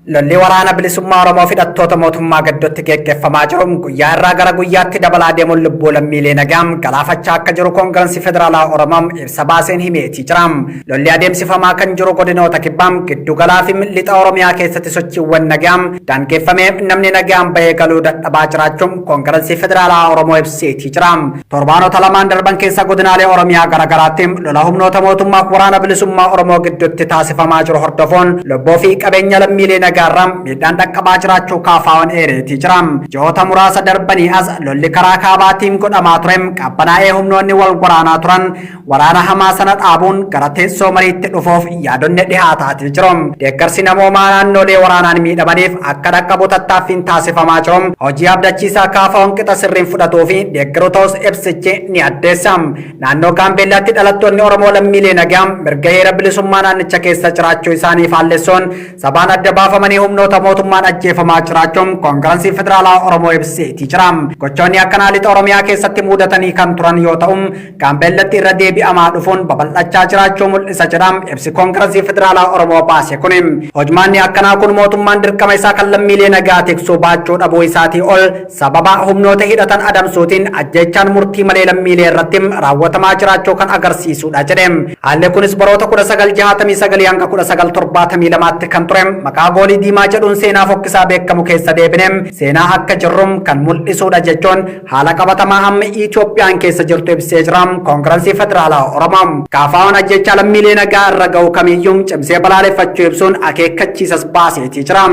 lolli waraana bilisummaa Oromoo fidhattoota mootummaa gidduutti geggeeffamaa jiru guyyaa irraa gara guyyaatti dabalaa deemuun lubbuu lammiilee nagaa galaafachaa akka jiru koongireensii federaalaa Oromoo ibsa baaseen himeetii jira. Lolli adeemsifamaa kan jiru godinoota kibbaa giddugalaa fi lixa Oromiyaa keessatti sochiiwwan nagaa daangeffamee namni nagaa bahee galuu dadhabaa jiraachuun koongireensii federaalaa Oromoo ibseetii jira. Torbaanota lamaan darban keessa godinaalee Oromiyaa garaagaraatti lola humnoota mootummaa waraana bilisummaa Oromoo gidduutti taasifamaa jiru hordofuun lubbuu fi qabeenya lammiilee garam midhaan dhaqqabaa jiraachuu kaafaawwan eereetii jira. Ji'oota muraasa darbanii as lolli karaa kaabaatiin godhamaa ture qabbanaa'ee humnoonni wal waraanaa turan waraana hamaa sana dhaabuun gara teessoo mariitti dhufuuf yaadonni dhihaataatii jiru. Deeggarsi namoomaa naannolee waraanaan miidhamaniif akka dhaqqabu tattaaffiin taasifamaa jiru. Hojii abdachiisaa kaafaawwan qixa sirriin fudhatuu fi deeggaruu ta'us ibsichi ni addeessa. Naannoo Gaambeellaatti dhalattoonni Oromoo lammiilee nagaa mirga heera bilisummaa naannicha keessa jiraachuu isaanii faallessuun sabaan adda baafamanii humnoota mootummaan ajjeefamaa jiraachuun koongireensii federaalaa Oromoo ibseetii jira. Gochoonni akkanaa lixa Oromiyaa keessatti mudatanii kan turan yoo ta'u Gaambeellatti irra deebi'amaa dhufuun babal'achaa jiraachuu mul'isa jedha ibsi koongireensii federaalaa Oromoo baase kun. Hojmaanni akkanaa kun mootummaan dirqama isaa kan lammiilee nagaa tiksuu baachuu dhabuu isaatii ol sababa humnoota hidhatan adamsuutiin ajjechaan murtii malee lammiilee irratti raawwatamaa jiraachuu kan agarsiisudha jedhe. Haalli kunis baroota 1969 hanga 1972tti kan ture maqaa goolii diimaa jedhuun seenaa fokkisaa beekamu keessa deebine seenaa akka jirrum kan mul'isudha jechuun haala qabatamaa amma Itoophiyaan keessa jirtu ibsee jira. Koongireensii federaalaa Oromoo kaafaawwan ajjechaa lammiilee nagaa irra ga'u kamiyyuu cimsee balaaleffachuu ibsuun akeekkachiisas baaseetii jira.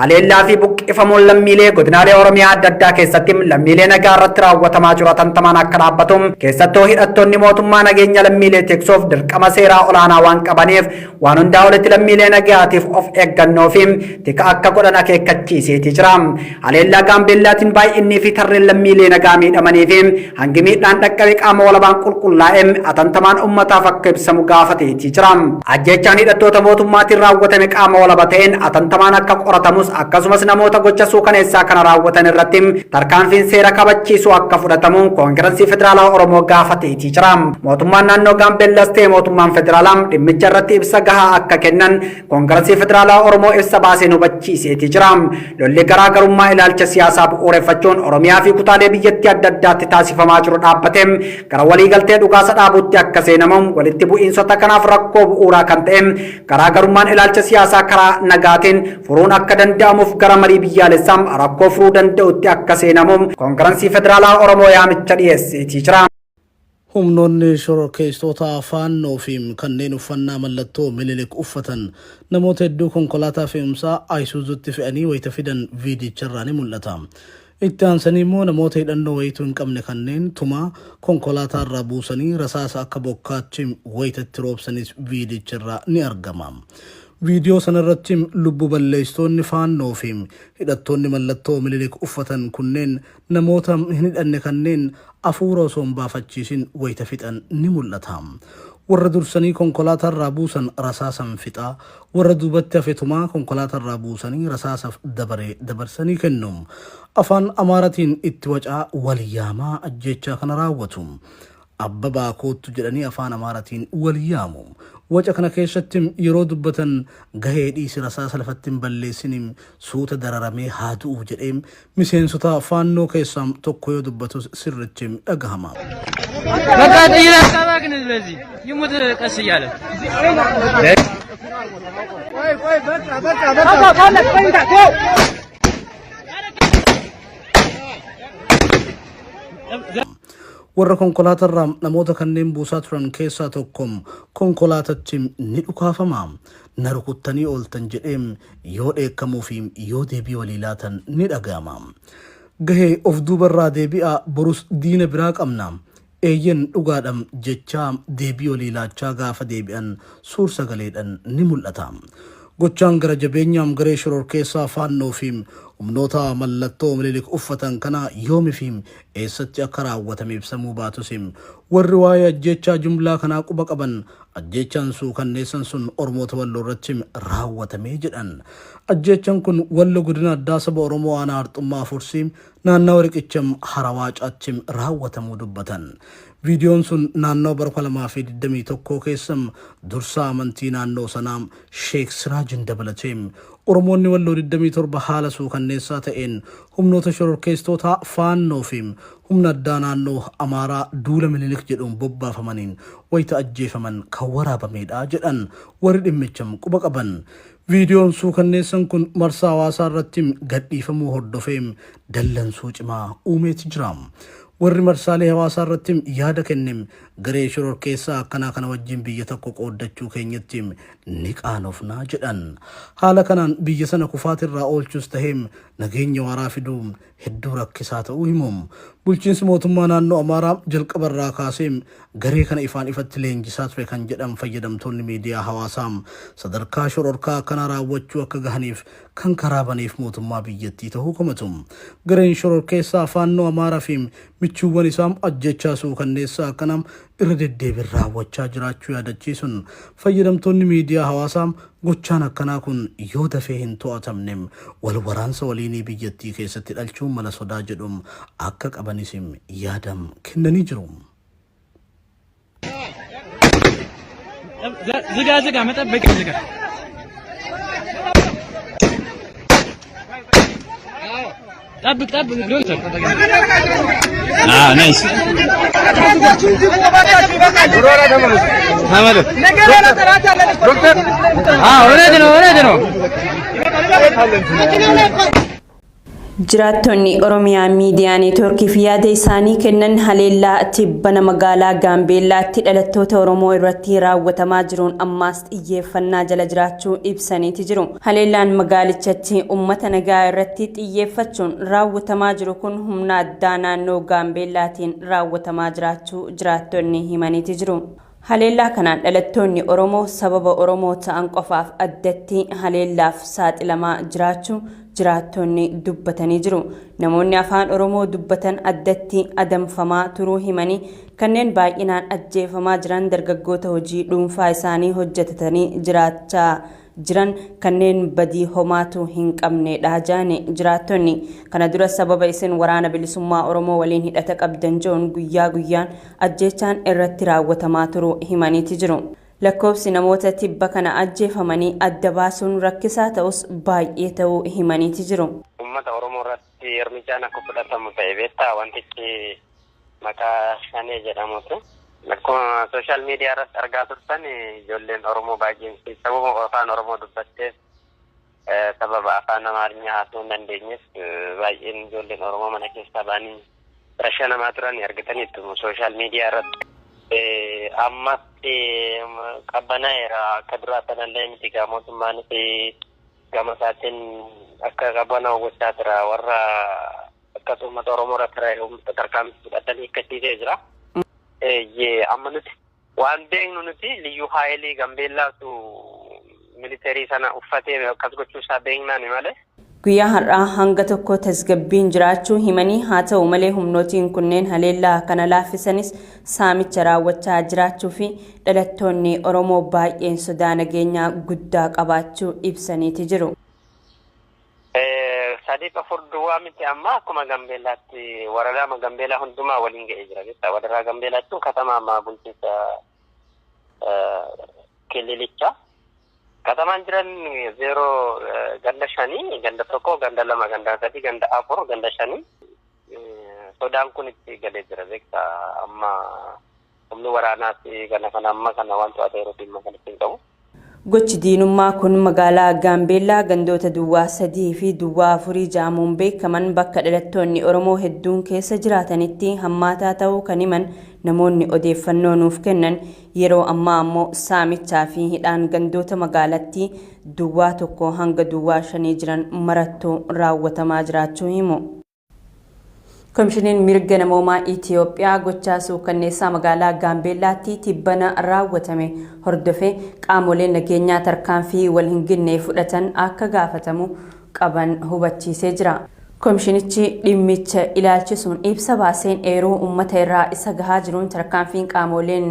Haleellaa fi buqqifamuun lammiilee godinaalee Oromiyaa adda addaa keessatti lammiilee nagaa irratti raawwatamaa jiru tantamaan akka dhaabbatu keessattuu hidhattoonni mootummaa nageenya lammiilee tiksuuf dirqama seeraa olaanaa waan qabaniif waan hundaa olitti lammiilee nagaatiif of eeggannoo fi tika akka godhan akeekkachiiseetii jira. Haleellaa Gaambeellaatiin baay'inni fi tarreen lammiilee nagaa miidhamanii fi hangi miidhaan dhaqqabe qaama walabaan qulqullaa'ee atantamaan ummataaf akka ibsamu gaafateetii jira. Ajjechaan hidhattoota mootummaatiin raawwatame qaama walaba ta'een atantamaan akka qoratamus akkasumas namoota gocha suukaneessaa kana raawwatan irratti tarkaanfiin seera kabachiisu akka fudhatamu koongireensii federaalaa Oromoo gaafateetii jira. Mootummaan naannoo Gaambeellaas ta'e mootummaan federaalaa dhimmicha irratti ibsa gahaa akka kennan koongireensii federaalaa Oromoo ibsa baasee hubachiiseetii jira. Lolli garaagarummaa ilaalcha siyaasaa bu'uureffachuun Oromiyaa fi kutaalee biyyattii adda addaatti taasifamaa jiru dhaabbatee gara waliigaltee dhugaasa dhaabuutti akka seenamu walitti bu'iinsota kanaaf rakkoo bu'uuraa kan ta'e garaagarummaan ilaalcha siyaasaa karaa nagaatiin furuun akka danda'amuuf gara marii biyyaalessaa rakkoo furuu danda'utti akka seenamu koongireensii federaalaa Oromoo yaamicha dhiyeesseetii jira. Humnoonni shororkeessitoota faannoo fi kanneen uffannaa mallattoo Minilik uffatan namoota hedduu konkolaataa fe'umsaa Ayisuuzuutti fe'anii wayita fidan viidiyicharraa ni mul'ata. Itti aansanii immoo namoota hidhannoo wayituu hin qabne kanneen tumaa konkolaataarraa buusanii rasaasa akka bokkaatti wayitatti roobsanis viidiyicharraa ni argama. Viidiyoo sanarratti lubbu balleessitoonni faannoo fi hidhattoonni mallattoo Minilik uffatan kunneen namoota hin hidhanne kanneen afuura osoo hin baafachiisin wayita fixan ni mul'ata. Warra dursanii konkolaatarraa buusan rasaasan fixaa, warra duubatti hafetumaa konkolaatarraa buusanii rasaasaaf dabarsanii kennu. Afaan Amaaratiin itti wacaa walyaamaa ajjechaa kana raawwatu. Abbabaa koottu jedhanii afaan Amaaratiin walyaamu. Waca kana keessatti yeroo dubbatan gahee dhiisi rasaasa lafatti hin balleessiniin suuta dararamee haa du'u jedhee miseensota faannoo keessaa tokko yoo dubbatu sirrichi dhagahama. Warra konkolaatarraa namoota kanneen buusaa turan keessaa tokko konkolaatatti ni dhukaafama. Na rukuttanii ooltan jedheem yoo dheekkamuu fi yoo deebii walii laatan ni dhaga'ama. Gahee of duubarraa deebi'aa borus diina biraa qabna. Eeyyen dhugaadhaan jechaa deebii walii laachaa gaafa deebi'an suur sagaleedhaan ni mul'ata. Gochaan gara jabeenyaam garee shororkeessaa faannoo fi humnoota mallattoo Minilik uffatan kana yoomi fi eessatti akka raawwatame ibsamuu baatus warri waa'ee ajjechaa jumlaa kanaa quba qaban ajjechaan suukanneessan sun Oromoota Walloo irratti raawwatame jedhan. Ajjechaan kun Walloo godina addaa saba Oromoo aanaa Arxummaa Fursii naannawaa Riqicham Harawaacaatti raawwatamuu dubbatan. Viidiyoon sun naannoo bara 2021 keessa dursaa amantii naannoo sanaa Sheek Siraajin dabalatee Oromoonni Walloo 27 haala suukanneessaa ta'een humnoota shororkeessitoota faannoo fi humna addaa naannoo Amaaraa duula Minilik jedhuun bobbaafamaniin wayita ajjeefaman kan waraabamedha jedhan warri dhimmicham quba qaban. Viidiyoon suukanneessan kun marsaa hawaasaa irratti gadhiifamuu hordofeem dallansuu cimaa uumeeti jira. Warri marsaalee hawaasaa irratti yaada kennem garee shororkeessaa akkanaa kana wajjin biyya tokko qooddachuu keenyatti ni qaanofnaa jedhan. Haala kanaan biyya sana kufaatirraa oolchus taheem nageenya waaraa fiduu hedduu rakkisaa ta'uu himuum. Bulchiinsi mootummaa naannoo Amaaraa jalqabarraa kaaseem garee kana ifaan ifatti leenjisaa ture kan jedhan fayyadamtoonni miidiyaa hawaasaa sadarkaa shororkaa akkana raawwachuu akka gahaniif kan karaa baneef mootummaa biyyattii ta'uu komatu. Gareen shororkeessaa faannoo Amaaraa fi michuuwwan isaa ajjechaa suukanneessaa akkanam irra deddeebiin raawwachaa jiraachuu yaadachiisuun fayyadamtoonni miidiyaa hawaasaa gochaan akkanaa kun yoo dafee hin to'atamne wal waraansa waliinii biyyattii keessatti dhalchuun mala sodaa jedhum akka qabanis yaadam kennanii jiru. ዝጋ መጠበቅ ዝጋ ጠብቅ ናይስ ወረድ ነው Jiraattonni Oromiyaa miidiyaa neetwoorkii fi yaada isaanii kennan haleellaa tibbana magaalaa Gaambeellaatti dhalattoota Oromoo irratti raawwatamaa jiruun ammaas xiyyeeffannaa jala jiraachuu ibsaniiti jiru. Haleellaan magaalichatti uummata nagaa irratti xiyyeeffachuun raawwatamaa jiru kun humna addaa naannoo Gaambeellaatiin raawwatamaa jiraachuu jiraattonni himaniiti jiru. Haleellaa kanaan dhalattoonni Oromoo sababa Oromoo ta'an qofaaf addatti haleellaaf saaxilamaa jiraachuu jiraattonni dubbatanii jiru. Namoonni afaan Oromoo dubbatan addatti adamfamaa turuu himanii kanneen baay'inaan ajjeefamaa jiran dargaggoota hojii dhuunfaa isaanii hojjetatanii jiraachaa jiran kanneen badii homaatu hin qabnedha jaane jiraattonni. Kana dura sababa isin waraana bilisummaa Oromoo waliin hidhata qabdan joon guyyaa guyyaan ajjeechaan irratti raawwatamaa turuu himaniiti jiru. Lakkoofsi namoota tibba kana ajjeefamanii adda baasuun rakkisaa ta'us baay'ee ta'uu himaniiti jiru. Uummata Oromoo irratti hirmichaan akka fudhatamu ta'e beektaa wantichi maqaa shanee jedhamutu. Akkuma sooshaal miidiyaa irratti argaa turtan ijoolleen Oromoo baay'een sababa afaan Oromoo dubbatteef sababa afaan Amaarinyaa haasa'uu hin dandeenyeef baay'een ijoolleen Oromoo mana keessaa ba'anii bashanamaa turan argitaniitu sooshaal miidiyaa irratti. Ammas qabbanaa'eera akka duraa sanallee miti mootummaanis gama isaatiin akka qabbanaa'u gochaa jira warra akkasuma uummata Oromoo irratti tarkaanfii fudhatan hiikkachiisee jira. Amma nuti waan beeknu nuti liyyuu haayilii Gambeellaatu militeerii sana uffatee akkas gochuusaa beeknaani malee. Guyyaa har'aa hanga tokko tasgabbiin jiraachuu himanii haa ta'u malee humnootiin kunneen haleellaa kana laaffisanis saamicha raawwachaa jiraachuu fi dhalattoonni Oromoo baay'een sodaa nageenyaa guddaa qabaachuu ibsaniiti jiru. Sadiq Afurduwaa miti amma akkuma Gambeellaatti waradaa Gambeellaa hundumaa waliin ga'ee jira jechuudha. Waradaa Gambeellaatti katama amma bulchiinsa Kililichaa. Katamaan jiran 0 ganda 5 ganda 1 ganda 2 ganda 3 ganda 4 ganda 5 sodaan kun itti galee jira jechuudha. Amma humni waraanaatti kana amma kana waan to'ateeru dhimma kanatti hin qabu. Gochi diinummaa kun magaalaa Gaambeellaa gandoota duwwaa 3 fi duwwaa 4 jaamuun beekaman bakka dhalattoonni Oromoo hedduun keessa jiraatanitti hammaataa ta'uu kan himan namoonni odeeffannoo nuuf kennan yeroo ammaa ammoo saamichaa fi hidhaan gandoota magaalattii duwwaa 1 hanga duwwaa 5 jiran marattuu raawwatamaa jiraachuu himu. Komishiniin mirga namoomaa Itiyoophiyaa gochaa suukanneessaa magaalaa Gaambeellaatti tibbana raawwatame hordofee qaamoleen nageenyaa tarkaanfii wal hin ginne fudhatan akka gaafatamu qaban hubachiisee jira. Komishinichi dhimmicha ilaalchisuun ibsa baaseen eeruu uummata irraa isa gahaa jiruun tarkaanfiin qaamoleen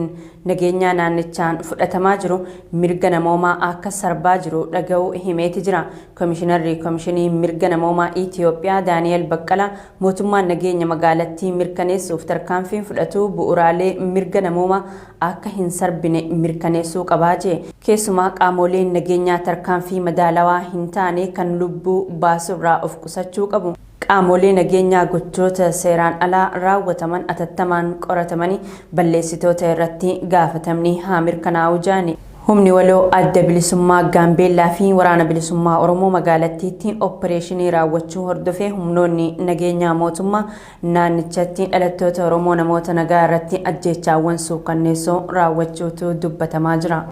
nageenyaa naannichaan fudhatamaa jiru mirga namoomaa akka sarbaa jiru dhaga'uu himeeti jira. Komishinarri Komishinii Mirga Namoomaa Itoophiyaa Daani'el Baqqalaa mootummaan nageenya magaalattii mirkaneessuuf tarkaanfiin fudhatu bu'uuraalee mirga namoomaa akka hin sarbine mirkaneessuu qabaa jee. Keessumaa qaamoleen nageenyaa tarkaanfii madaalawaa hin taane kan lubbuu baasurraa of qusachuu qabu. Qaamolee nageenyaa gochoota seeraan alaa raawwataman atattamaan qoratamanii balleessitoota irratti gaafatamni haa mirkanaa'u jaani. Humni waloo adda bilisummaa Gaambeellaa fi waraana bilisummaa Oromoo magaalattiitti opereeshinii raawwachuu hordofee humnoonni nageenyaa mootummaa naannichatti dhalattoota Oromoo namoota nagaa irratti ajjeechaawwan suukanneessoo raawwachuutu dubbatamaa jira.